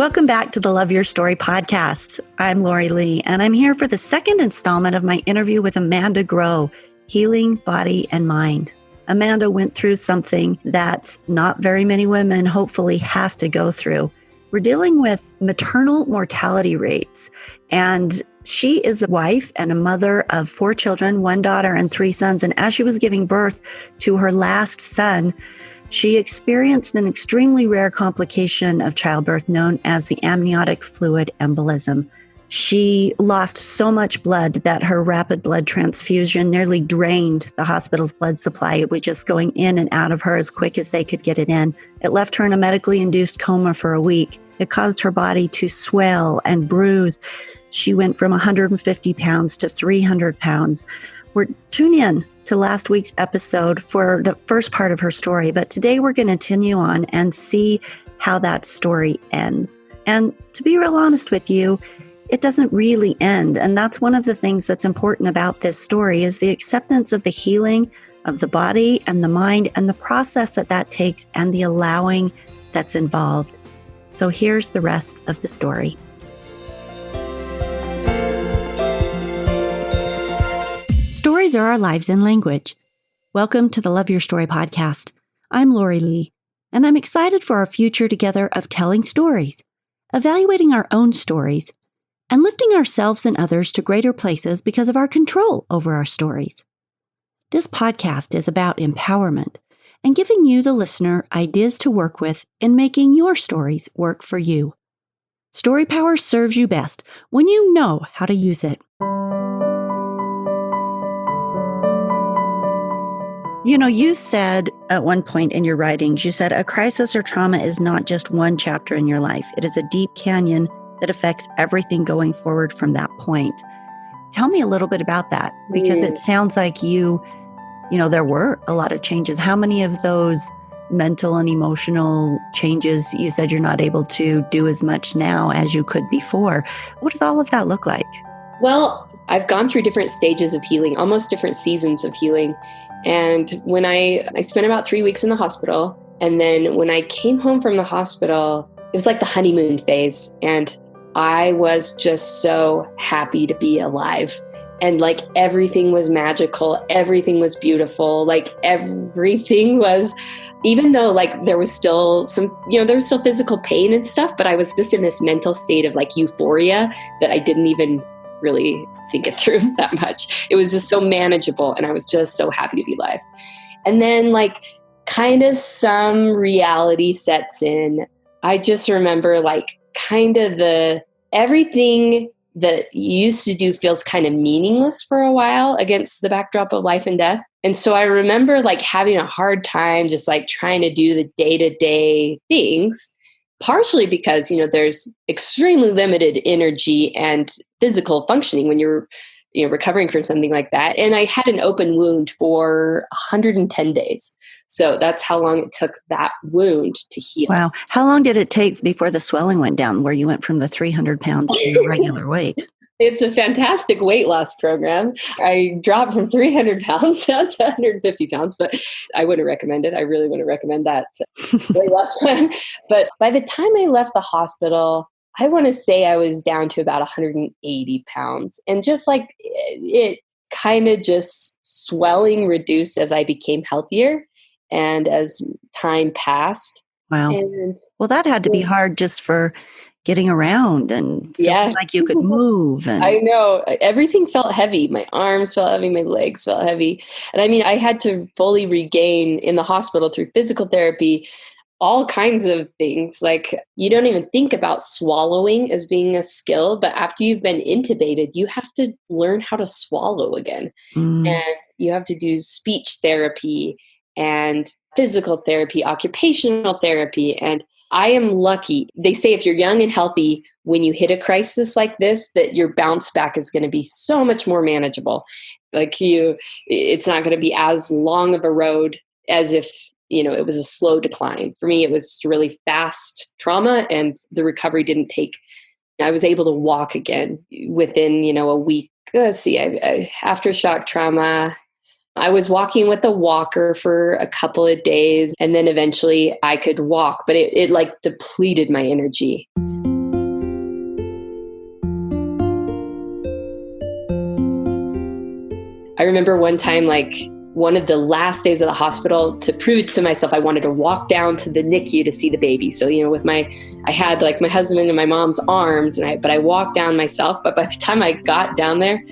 Welcome back to the Love Your Story podcast. I'm Lori Lee, and I'm here for the second installment of my interview with Amanda Grow, Healing Body and Mind. Amanda went through something that not very many women hopefully have to go through. We're dealing with maternal mortality rates, and she is a wife and a mother of 4 children, 1 daughter and 3 sons. And as she was giving birth to her last son, she experienced an extremely rare complication of childbirth known as the amniotic fluid embolism. She lost so much blood that her rapid blood transfusion nearly drained the hospital's blood supply. It was just going in and out of her as quick as they could get it in. It left her in a medically induced coma for a week. It caused her body to swell and bruise. She went from 150 pounds to 300 pounds. Tune in to last week's episode for the first part of her story, but today we're going to continue on and see how that story ends. And to be real honest with you, it doesn't really end. And that's one of the things that's important about this story is the acceptance of the healing of the body and the mind and the process that takes and the allowing that's involved. So here's the rest of the story. Stories are our lives in language. Welcome to the Love Your Story podcast. I'm Lori Lee, and I'm excited for our future together of telling stories, evaluating our own stories, and lifting ourselves and others to greater places because of our control over our stories. This podcast is about empowerment and giving you, the listener, ideas to work with in making your stories work for you. Story power serves you best when you know how to use it. You know, you said at one point in your writings, you said a crisis or trauma is not just one chapter in your life. It is a deep canyon that affects everything going forward from that point. Tell me a little bit about that, because it sounds like there were a lot of changes. How many of those mental and emotional changes, you said you're not able to do as much now as you could before. What does all of that look like? Well, I've gone through different stages of healing, almost different seasons of healing. And when I spent about 3 weeks in the hospital, and then when I came home from the hospital, it was like the honeymoon phase. And I was just so happy to be alive. And like everything was magical. Everything was beautiful. Like everything was, even though like there was still there was still physical pain and stuff, but I was just in this mental state of like euphoria that I didn't even really think it through that much. It was just so manageable. And I was just so happy to be alive. And then like kind of some reality sets in. I just remember like kind of everything that you used to do feels kind of meaningless for a while against the backdrop of life and death. And so I remember like having a hard time just like trying to do the day-to-day things, partially because, there's extremely limited energy and physical functioning when you're recovering from something like that. And I had an open wound for 110 days. So that's how long it took that wound to heal. Wow. How long did it take before the swelling went down, where you went from the 300 pounds to your regular weight? It's a fantastic weight loss program. I dropped from 300 pounds down to 150 pounds, but I wouldn't recommend it. I really wouldn't recommend that weight loss plan. But by the time I left the hospital, I want to say I was down to about 180 pounds. And just like it kind of just swelling reduced as I became healthier and as time passed. Wow. Well, that had to be hard just for getting around and feels like you could move. And I know everything felt heavy. My arms felt heavy. My legs felt heavy. And I mean, I had to fully regain in the hospital through physical therapy, all kinds of things. Like you don't even think about swallowing as being a skill, but after you've been intubated, you have to learn how to swallow again. And you have to do speech therapy and physical therapy, occupational therapy. And I am lucky. They say if you're young and healthy, when you hit a crisis like this, that your bounce back is going to be so much more manageable. Like it's not going to be as long of a road as if, it was a slow decline. For me, it was just a really fast trauma, and the recovery didn't take. I was able to walk again within, a week. Let's see, aftershock trauma, I was walking with a walker for a couple of days, and then eventually I could walk, but it like depleted my energy. I remember one time, like one of the last days of the hospital, to prove it to myself, I wanted to walk down to the NICU to see the baby. So, I had like my husband in my mom's arms, but I walked down myself. But by the time I got down there,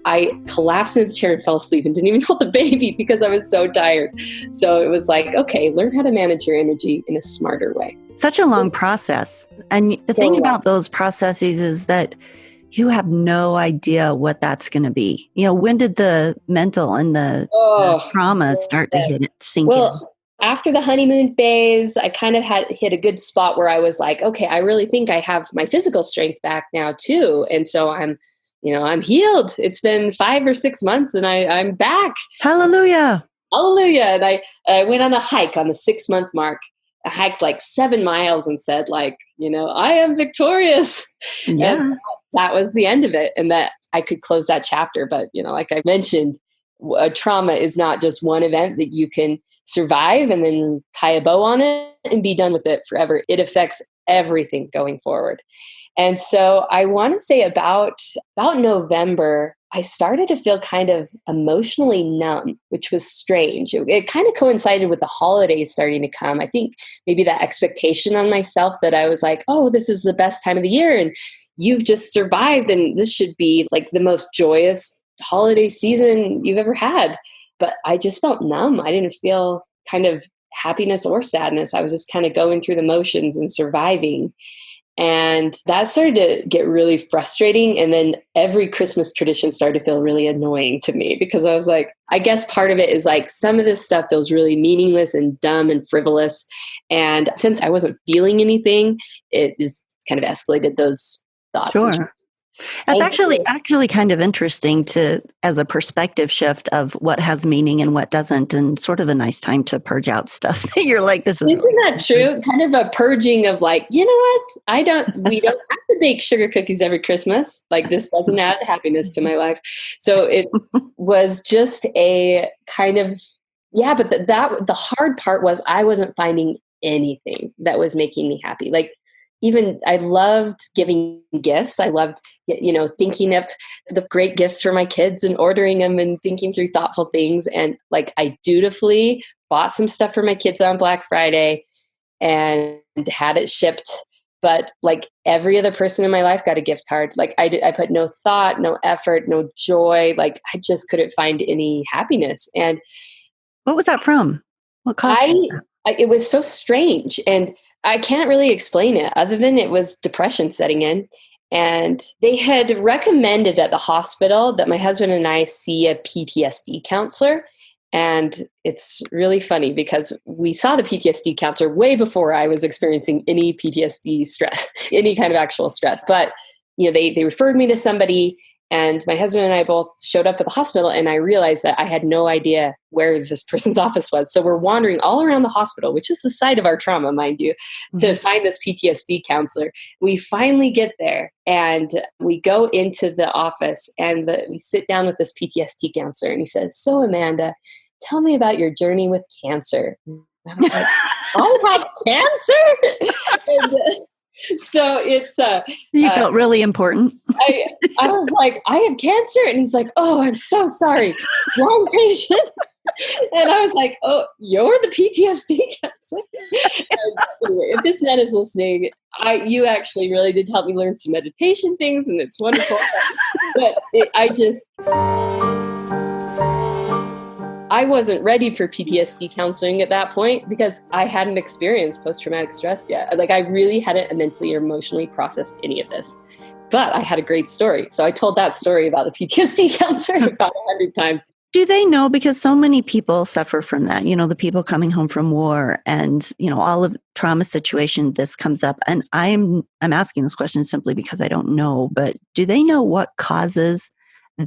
I collapsed into the chair and fell asleep and didn't even hold the baby because I was so tired. So it was like, okay, learn how to manage your energy in a smarter way. Such a long process. And the thing about those processes is that you have no idea what that's going to be. When did the mental and the trauma start to sink in? After the honeymoon phase, I kind of hit a good spot where I was like, okay, I really think I have my physical strength back now too. And so I'm healed. It's been 5 or 6 months and I'm back. Hallelujah. Hallelujah. And I went on a hike on the 6-month mark. I hiked like 7 miles and said like, I am victorious. Yeah. And that was the end of it. And that I could close that chapter. But, like I mentioned, a trauma is not just one event that you can survive and then tie a bow on it and be done with it forever. It affects everything going forward. And so I want to say about November, I started to feel kind of emotionally numb, which was strange. It kind of coincided with the holidays starting to come. I think maybe that expectation on myself that I was like, oh, this is the best time of the year and you've just survived and this should be like the most joyous holiday season you've ever had. But I just felt numb. I didn't feel kind of happiness or sadness. I was just kind of going through the motions and surviving. And that started to get really frustrating. And then every Christmas tradition started to feel really annoying to me because I was like, I guess part of it is like some of this stuff feels really meaningless and dumb and frivolous. And since I wasn't feeling anything, it is kind of escalated those thoughts. Sure. That's actually kind of interesting as a perspective shift of what has meaning and what doesn't, and sort of a nice time to purge out stuff. You're like, this is. Isn't that true? Kind of a purging of like, you know what? We don't have to bake sugar cookies every Christmas. Like this doesn't add happiness to my life. So it was just a kind of, but the hard part was I wasn't finding anything that was making me happy. Like, even I loved giving gifts. I loved, thinking up the great gifts for my kids and ordering them and thinking through thoughtful things. And like, I dutifully bought some stuff for my kids on Black Friday and had it shipped. But like every other person in my life got a gift card. Like I put no thought, no effort, no joy. Like I just couldn't find any happiness. And what was that from? What caused it was so strange. And I can't really explain it other than it was depression setting in. And they had recommended at the hospital that my husband and I see a PTSD counselor. And it's really funny because we saw the PTSD counselor way before I was experiencing any PTSD stress, any kind of actual stress. But, they referred me to somebody. And my husband and I both showed up at the hospital and I realized that I had no idea where this person's office was. So we're wandering all around the hospital, which is the site of our trauma, mind you, to find this PTSD counselor. We finally get there and we go into the office and we sit down with this PTSD counselor and he says, "So Amanda, tell me about your journey with cancer." And I was like, "I have cancer?" And, so it's you felt really important. I was like, "I have cancer," and he's like, "Oh, I'm so sorry, wrong patient." And I was like, "Oh, you're the PTSD counselor." Anyway, if this man is listening, you actually really did help me learn some meditation things, and it's wonderful. But I wasn't ready for PTSD counseling at that point because I hadn't experienced post-traumatic stress yet. Like I really hadn't mentally or emotionally processed any of this, but I had a great story. So I told that story about the PTSD counselor about 100 times. Do they know? Because so many people suffer from that, the people coming home from war and, all of trauma situation, this comes up. And I'm asking this question simply because I don't know, but do they know what causes the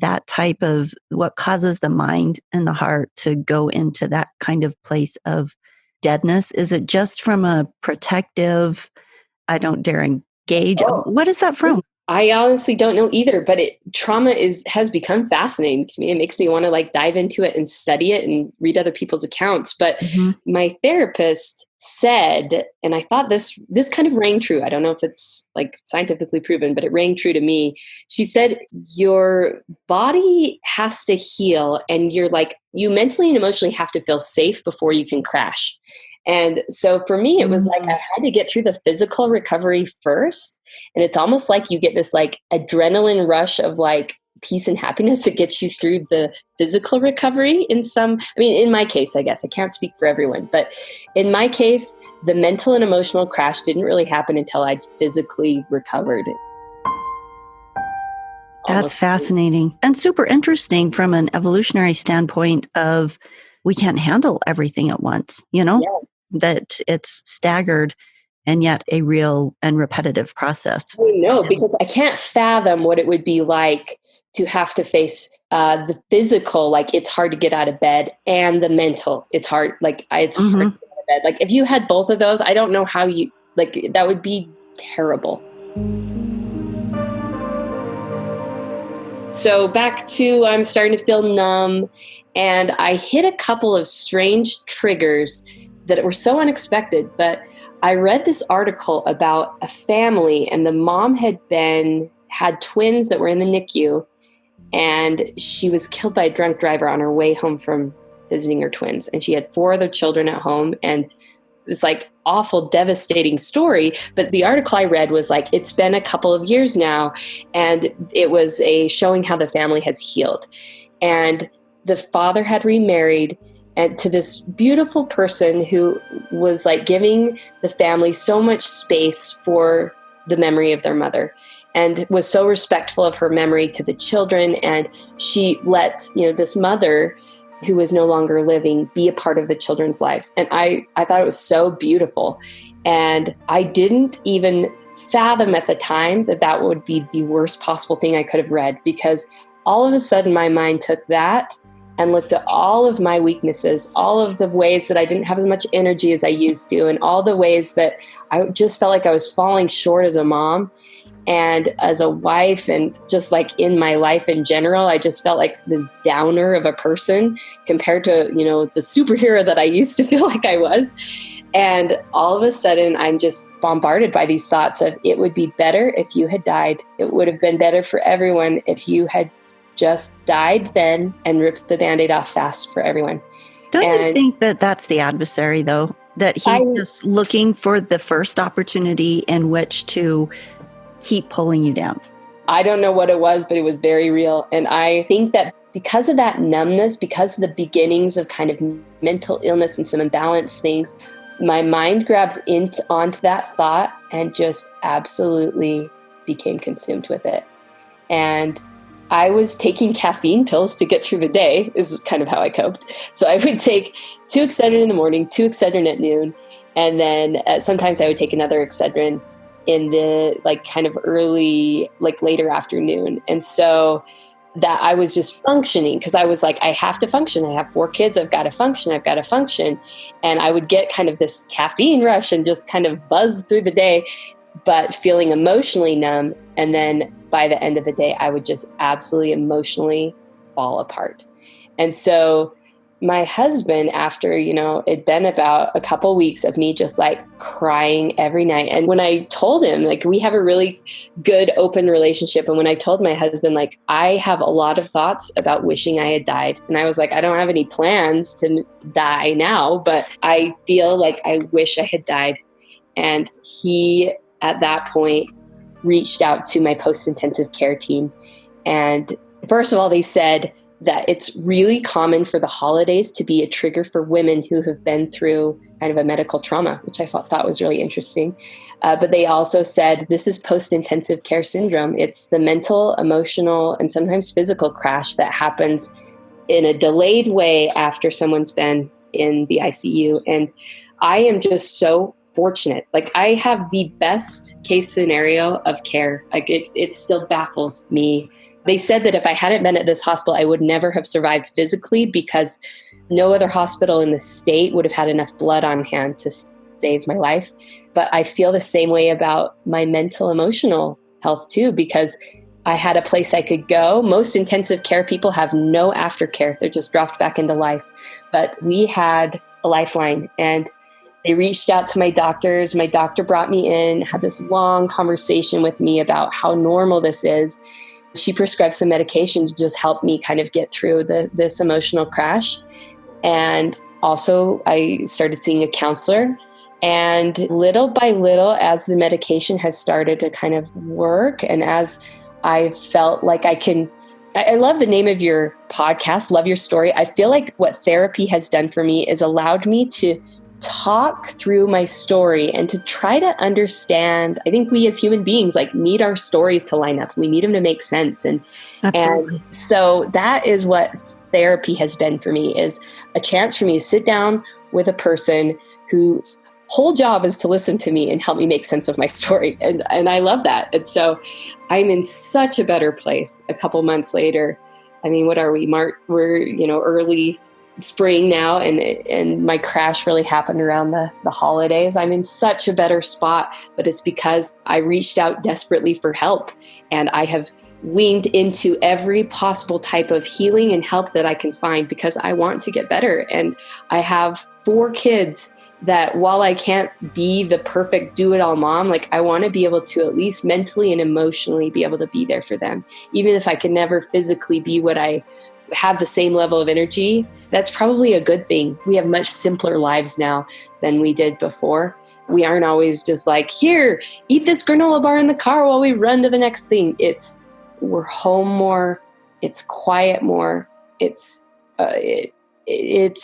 mind and the heart to go into that kind of place of deadness? Is it just from a protective, I don't dare engage? What is that from? I honestly don't know either, but trauma has become fascinating to me. It makes me want to like dive into it and study it and read other people's accounts. But my therapist said, and I thought this kind of rang true. I don't know if it's like scientifically proven, but it rang true to me. She said, your body has to heal, and you mentally and emotionally have to feel safe before you can crash. And so for me, it was like I had to get through the physical recovery first. And it's almost like you get this like adrenaline rush of like peace and happiness that gets you through the physical recovery in my case, I guess I can't speak for everyone, but in my case, the mental and emotional crash didn't really happen until I'd physically recovered. That's fascinating and super interesting from an evolutionary standpoint of we can't handle everything at once, that it's staggered and yet a real and repetitive process. I know, because I can't fathom what it would be like to have to face the physical, like it's hard to get out of bed, and the mental, it's hard. Like it's hard to get out of bed. Like if you had both of those, I don't know how that would be terrible. So back to, I'm starting to feel numb, and I hit a couple of strange triggers that were so unexpected. But I read this article about a family, and the mom had twins that were in the NICU, and she was killed by a drunk driver on her way home from visiting her twins. And she had 4 other children at home, and it's like awful, devastating story. But the article I read was like, it's been a couple of years now, and it was showing how the family has healed. And the father had remarried and to this beautiful person who was like giving the family so much space for the memory of their mother, and was so respectful of her memory to the children. And she let, this mother who was no longer living be a part of the children's lives. And I thought it was so beautiful. And I didn't even fathom at the time that would be the worst possible thing I could have read, because all of a sudden my mind took that and looked at all of my weaknesses, all of the ways that I didn't have as much energy as I used to, and all the ways that I just felt like I was falling short as a mom and as a wife, and just like in my life in general. I just felt like this downer of a person compared to, the superhero that I used to feel like I was. And all of a sudden, I'm just bombarded by these thoughts of, it would be better if you had died. It would have been better for everyone if you had just died then and ripped the Band-Aid off fast for everyone. Don't you think that that's the adversary, though? That he's just looking for the first opportunity in which to keep pulling you down? I don't know what it was, but it was very real. And I think that because of that numbness, because of the beginnings of kind of mental illness and some imbalanced things, my mind grabbed onto that thought and just absolutely became consumed with it. And I was taking caffeine pills to get through the day, is kind of how I coped. So I would take 2 Excedrin in the morning, 2 Excedrin at noon, and then sometimes I would take another Excedrin in the kind of early, later afternoon. And so that I was just functioning, because I was like, I have to function. I have 4 kids. I've got to function. And I would get kind of this caffeine rush and just kind of buzz through the day, but feeling emotionally numb. And then by the end of the day, I would just absolutely emotionally fall apart. And so my husband, after, it'd been about a couple weeks of me just crying every night. And when I told him, we have a really good open relationship. And when I told my husband, I have a lot of thoughts about wishing I had died. And I was like, I don't have any plans to die now, but I feel like I wish I had died. And he, at that point, reached out to my post-intensive care team. And first of all, they said that it's really common for the holidays to be a trigger for women who have been through kind of a medical trauma, which I thought was really interesting. But they also said this is post-intensive care syndrome. It's the mental, emotional, and sometimes physical crash that happens in a delayed way after someone's been in the ICU. And I am just so fortunate. I have the best case scenario of care. It still baffles me. They said that if I hadn't been at this hospital, I would never have survived physically, because no other hospital in the state would have had enough blood on hand to save my life. But I feel the same way about my mental, emotional health too, because I had a place I could go. Most intensive care people have no aftercare. They're just dropped back into life. But we had a lifeline, and they reached out to my doctors. My doctor brought me in, had this long conversation with me about how normal this is. She prescribed some medication to just help me kind of get through this emotional crash. And also I started seeing a counselor. And little by little, as the medication has started to kind of work, and as I felt like I love the name of your podcast, Love Your Story. I feel like what therapy has done for me is allowed me to talk through my story and to try to understand. I think we as human beings need our stories to line up. We need them to make sense. And so that is what therapy has been for me, is a chance for me to sit down with a person whose whole job is to listen to me and help me make sense of my story. And I love that. And so I'm in such a better place a couple months later. I mean, what are we? We're, early spring now, and my crash really happened around the holidays. I'm in such a better spot, but it's because I reached out desperately for help, and I have leaned into every possible type of healing and help that I can find because I want to get better. And I have 4 kids that while I can't be the perfect do-it-all mom, I want to be able to at least mentally and emotionally be able to be there for them. Even if I can never physically be what I have the same level of energy, that's probably a good thing. We have much simpler lives now than we did before. We aren't always just here, eat this granola bar in the car while we run to the next thing. We're home more. It's quiet more. It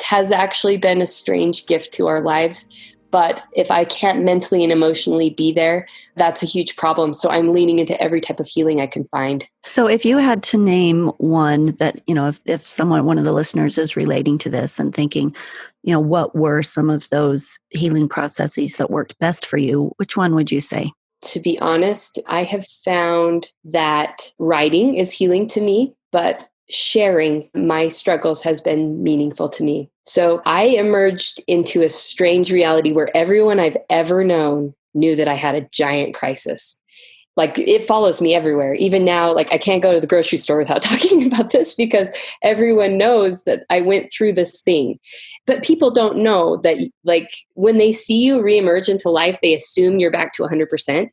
has actually been a strange gift to our lives. But if I can't mentally and emotionally be there, that's a huge problem. So I'm leaning into every type of healing I can find. So if you had to name one that, if one of the listeners is relating to this and thinking, what were some of those healing processes that worked best for you, which one would you say? To be honest, I have found that writing is healing to me, but sharing my struggles has been meaningful to me. So I emerged into a strange reality where everyone I've ever known knew that I had a giant crisis. It follows me everywhere. Even now, I can't go to the grocery store without talking about this because everyone knows that I went through this thing. But people don't know that, when they see you reemerge into life, they assume you're back to 100%.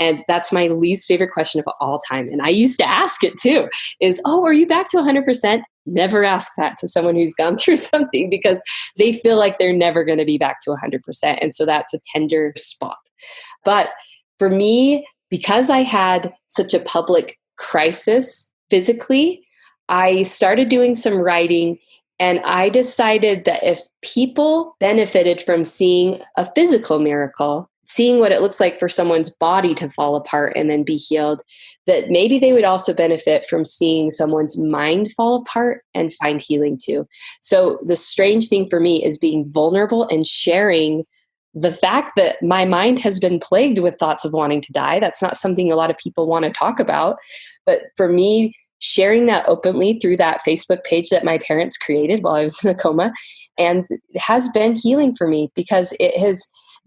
And that's my least favorite question of all time. And I used to ask it too, are you back to 100%? Never ask that to someone who's gone through something because they feel like they're never going to be back to 100%. And so that's a tender spot. But for me, because I had such a public crisis physically, I started doing some writing, and I decided that if people benefited from seeing a physical miracle, seeing what it looks like for someone's body to fall apart and then be healed, that maybe they would also benefit from seeing someone's mind fall apart and find healing too. So the strange thing for me is being vulnerable and sharing the fact that my mind has been plagued with thoughts of wanting to die. That's not something a lot of people want to talk about. But for me, sharing that openly through that Facebook page that my parents created while I was in a coma, and it has been healing for me because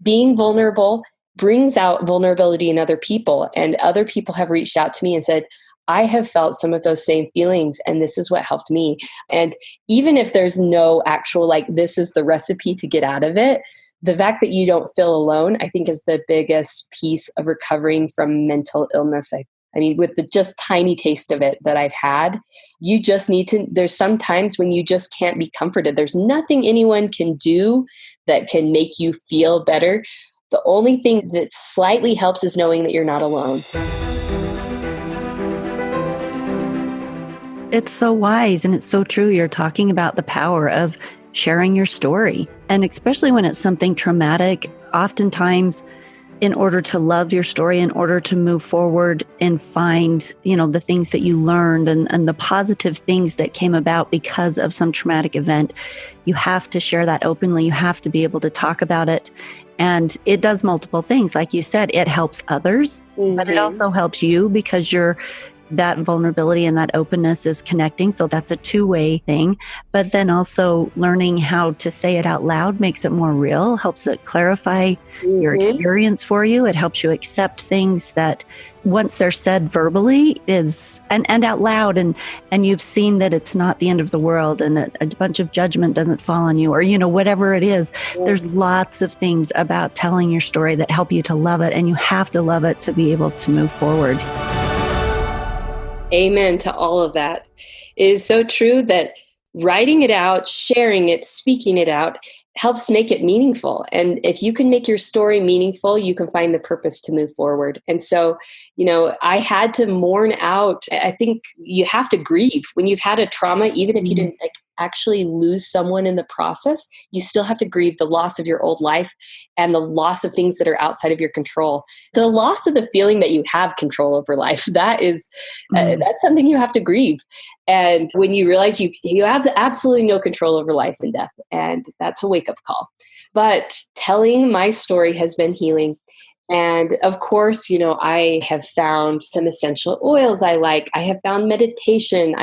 being vulnerable brings out vulnerability in other people. And other people have reached out to me and said, I have felt some of those same feelings, and this is what helped me. And even if there's no actual, this is the recipe to get out of it, the fact that you don't feel alone, I think, is the biggest piece of recovering from mental illness. I mean, with the just tiny taste of it that I've had, you just need to, there's some times when you just can't be comforted. There's nothing anyone can do that can make you feel better. The only thing that slightly helps is knowing that you're not alone. It's so wise and it's so true. You're talking about the power of sharing your story. And especially when it's something traumatic, oftentimes in order to love your story, in order to move forward and find, the things that you learned and the positive things that came about because of some traumatic event, you have to share that openly. You have to be able to talk about it. And it does multiple things. Like you said, it helps others, but it also helps you because you're that vulnerability and that openness is connecting. So that's a two-way thing. But then also learning how to say it out loud makes it more real, helps it clarify your experience for you. It helps you accept things that once they're said verbally and out loud, and you've seen that it's not the end of the world and that a bunch of judgment doesn't fall on you, or, whatever it is. There's lots of things about telling your story that help you to love it, and you have to love it to be able to move forward. Amen to all of that. It is so true that writing it out, sharing it, speaking it out helps make it meaningful. And if you can make your story meaningful, you can find the purpose to move forward. And so, I had to mourn out. I think you have to grieve when you've had a trauma, even if you didn't actually lose someone in the process, you still have to grieve the loss of your old life and the loss of things that are outside of your control. The loss of the feeling that you have control over life, that's something you have to grieve. And when you realize you have absolutely no control over life and death, and that's a wake-up call. But telling my story has been healing. And of course, I have found some essential oils I like. I have found meditation.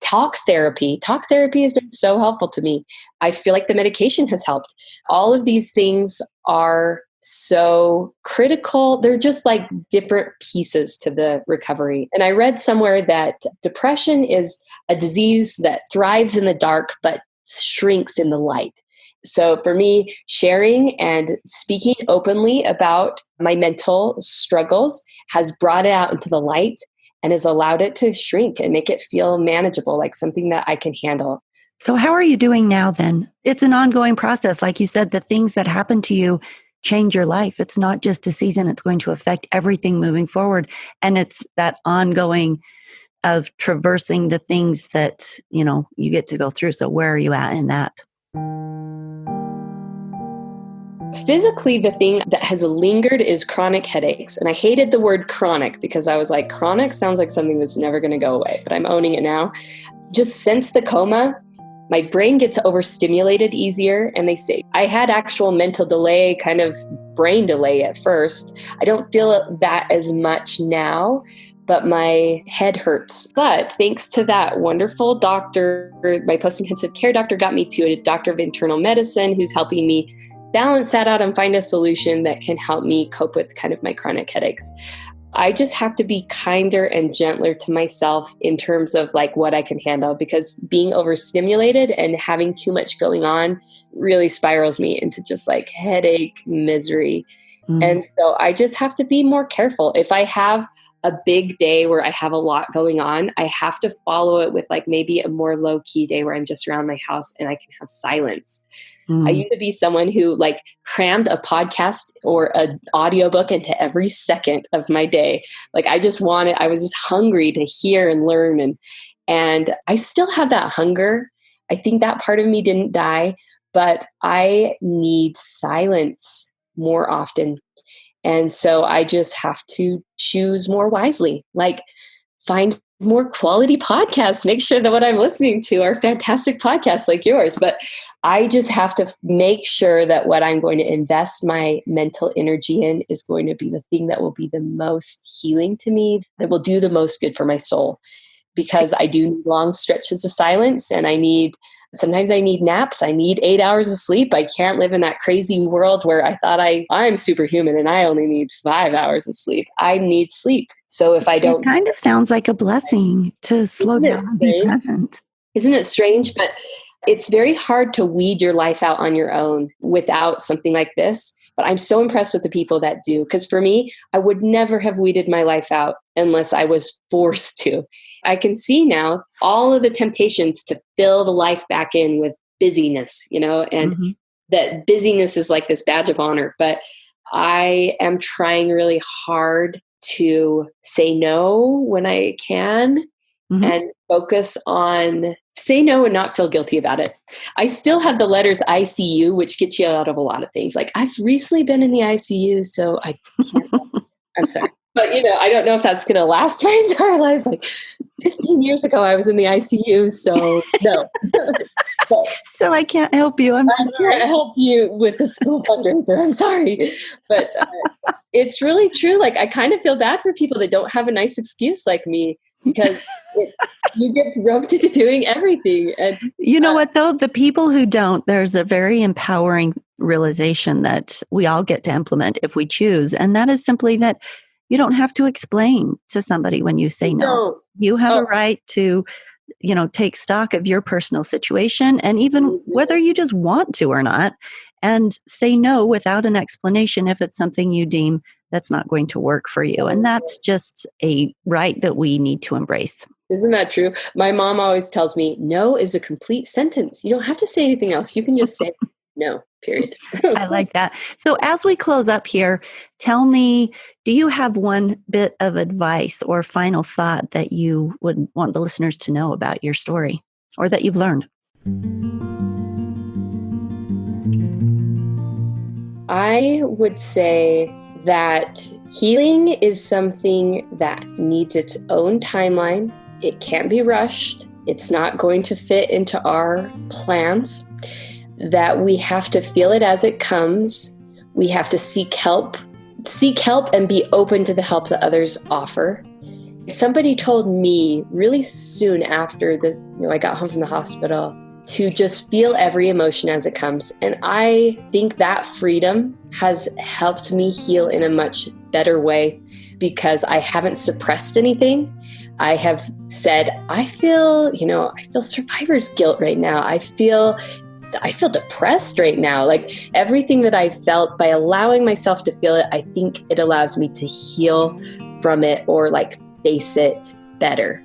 Talk therapy. Talk therapy has been so helpful to me. I feel like the medication has helped. All of these things are so critical. They're just like different pieces to the recovery. And I read somewhere that depression is a disease that thrives in the dark, but shrinks in the light. So for me, sharing and speaking openly about my mental struggles has brought it out into the light and has allowed it to shrink and make it feel manageable, like something that I can handle. So how are you doing now then? It's an ongoing process. Like you said, the things that happen to you change your life. It's not just a season. It's going to affect everything moving forward. And it's that ongoing of traversing the things that, you get to go through. So where are you at in that? Physically, the thing that has lingered is chronic headaches. And I hated the word chronic because I was like, chronic sounds like something that's never going to go away, but I'm owning it now. Just since the coma, my brain gets overstimulated easier. And they say I had actual mental delay, kind of brain delay at first. I don't feel that as much now, but my head hurts. But thanks to that wonderful doctor, my post-intensive care doctor got me to a doctor of internal medicine who's helping me balance that out and find a solution that can help me cope with kind of my chronic headaches. I just have to be kinder and gentler to myself in terms of like what I can handle, because being overstimulated and having too much going on really spirals me into just like headache, misery. And so I just have to be more careful. If I have a big day where I have a lot going on, I have to follow it with like maybe a more low key day where I'm just around my house and I can have silence. I used to be someone who like crammed a podcast or an audiobook into every second of my day. Like I was just hungry to hear and learn. And I still have that hunger. I think that part of me didn't die, but I need silence more often. And so I just have to choose more wisely, like find more quality podcasts, make sure that what I'm listening to are fantastic podcasts like yours. But I just have to make sure that what I'm going to invest my mental energy in is going to be the thing that will be the most healing to me, that will do the most good for my soul. Because I do need long stretches of silence, and sometimes I need naps. I need 8 hours of sleep. I can't live in that crazy world where I thought I'm superhuman and I only need 5 hours of sleep. I need sleep. So if I don't... It kind of sounds like a blessing to slow down and be present. Isn't it strange? But it's very hard to weed your life out on your own without something like this. But I'm so impressed with the people that do. Because for me, I would never have weeded my life out unless I was forced to. I can see now all of the temptations to fill the life back in with busyness, and that busyness is like this badge of honor. But I am trying really hard to say no when I can and focus on say no and not feel guilty about it. I still have the letters ICU, which get you out of a lot of things. Like I've recently been in the ICU, so I can't. I'm sorry. But, I don't know if that's going to last my entire life. Like, 15 years ago, I was in the ICU, so no. So I can't help you. I can't help you with the school fundraiser. I'm sorry. But it's really true. Like, I kind of feel bad for people that don't have a nice excuse like me, because you get roped into doing everything. And you know what, though? The people who don't, there's a very empowering realization that we all get to implement if we choose. And that is simply that you don't have to explain to somebody when you say no. You have a right to, take stock of your personal situation, and even whether you just want to or not, and say no without an explanation if it's something you deem that's not going to work for you. And that's just a right that we need to embrace. Isn't that true? My mom always tells me, no is a complete sentence. You don't have to say anything else. You can just say no, period. I like that. So as we close up here, tell me, do you have one bit of advice or final thought that you would want the listeners to know about your story or that you've learned? I would say that healing is something that needs its own timeline. It can't be rushed. It's not going to fit into our plans. That we have to feel it as it comes. We have to seek help and be open to the help that others offer. Somebody told me really soon after this, I got home from the hospital, to just feel every emotion as it comes. And I think that freedom has helped me heal in a much better way, because I haven't suppressed anything. I have said, I feel survivor's guilt right now. I feel depressed right now. Like, everything that I felt, by allowing myself to feel it, I think it allows me to heal from it, or face it better.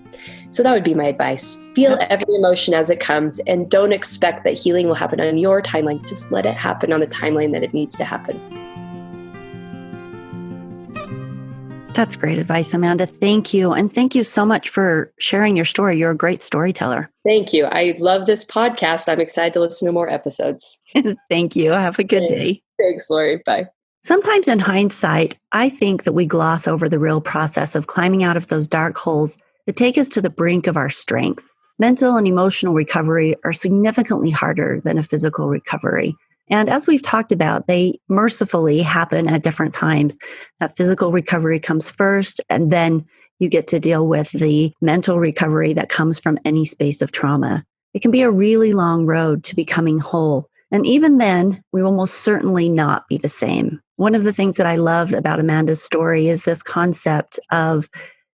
So that would be my advice. Feel every emotion as it comes, and don't expect that healing will happen on your timeline. Just let it happen on the timeline that it needs to happen. That's great advice, Amanda. Thank you. And thank you so much for sharing your story. You're a great storyteller. Thank you. I love this podcast. I'm excited to listen to more episodes. Thank you. Have a good day. Thanks, Lori. Bye. Sometimes in hindsight, I think that we gloss over the real process of climbing out of those dark holes that take us to the brink of our strength. Mental and emotional recovery are significantly harder than a physical recovery. And as we've talked about, they mercifully happen at different times. That physical recovery comes first, and then you get to deal with the mental recovery that comes from any space of trauma. It can be a really long road to becoming whole. And even then, we will most certainly not be the same. One of the things that I loved about Amanda's story is this concept of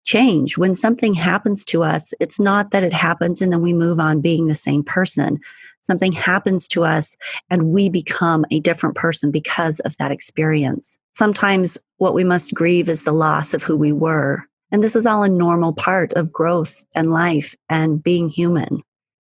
change. When something happens to us, it's not that it happens and then we move on being the same person. Something happens to us and we become a different person because of that experience. Sometimes what we must grieve is the loss of who we were. And this is all a normal part of growth and life and being human.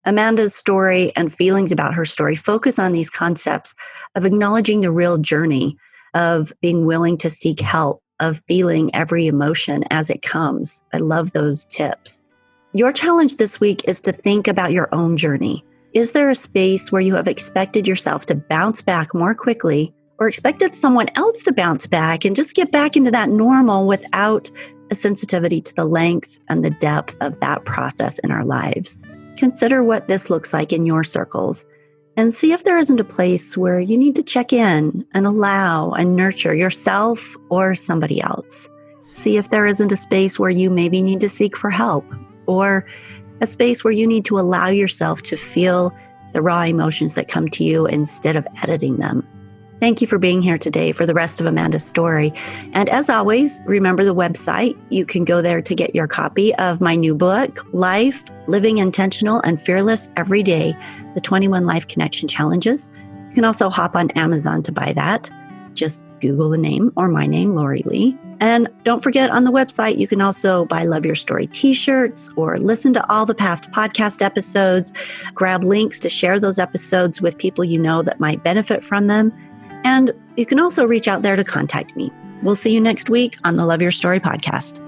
Amanda's story and feelings about her story focus on these concepts of acknowledging the real journey, of being willing to seek help, of feeling every emotion as it comes. I love those tips. Your challenge this week is to think about your own journey. Is there a space where you have expected yourself to bounce back more quickly, or expected someone else to bounce back and just get back into that normal without a sensitivity to the length and the depth of that process in our lives? Consider what this looks like in your circles and see if there isn't a place where you need to check in and allow and nurture yourself or somebody else. See if there isn't a space where you maybe need to seek for help, or a space where you need to allow yourself to feel the raw emotions that come to you instead of editing them. Thank you for being here today for the rest of Amanda's story. And as always, remember the website. You can go there to get your copy of my new book, Life, Living Intentional and Fearless Every Day, the 21 Life Connection Challenges. You can also hop on Amazon to buy that. Just Google the name or my name, Lori Lee. And don't forget, on the website, you can also buy Love Your Story t-shirts or listen to all the past podcast episodes, grab links to share those episodes with people you know that might benefit from them. And you can also reach out there to contact me. We'll see you next week on the Love Your Story podcast.